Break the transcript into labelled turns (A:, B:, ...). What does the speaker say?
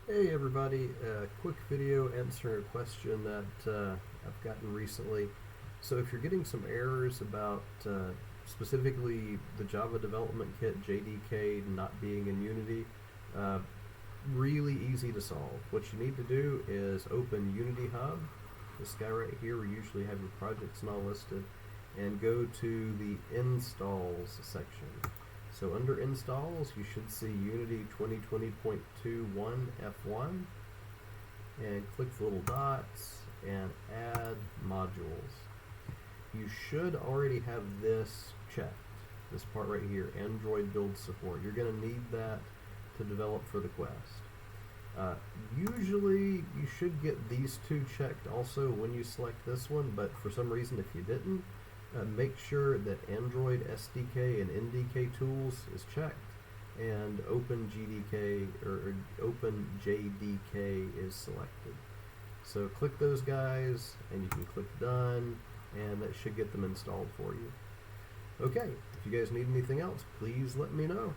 A: Hey everybody, a quick video answering a question that I've gotten recently. So if you're getting some errors about specifically the Java Development Kit JDK not being in Unity, uh, really easy to solve. What you need to do is open Unity Hub, this guy right here where you usually have your projects and all listed, and go to the Installs section. So under Installs, you should see Unity 2020.21 F1, and click the little dots and add modules. You should already have this checked, this part right here, Android build support. You're going to need that to develop for the Quest. Usually you should get these two checked also when you select this one, but for some reason if you didn't, make sure that Android SDK and NDK tools is checked and Open GDK or Open JDK is selected. So click those guys and you can click done, and that should get them installed for you. Okay, if you guys need anything else, please let me know.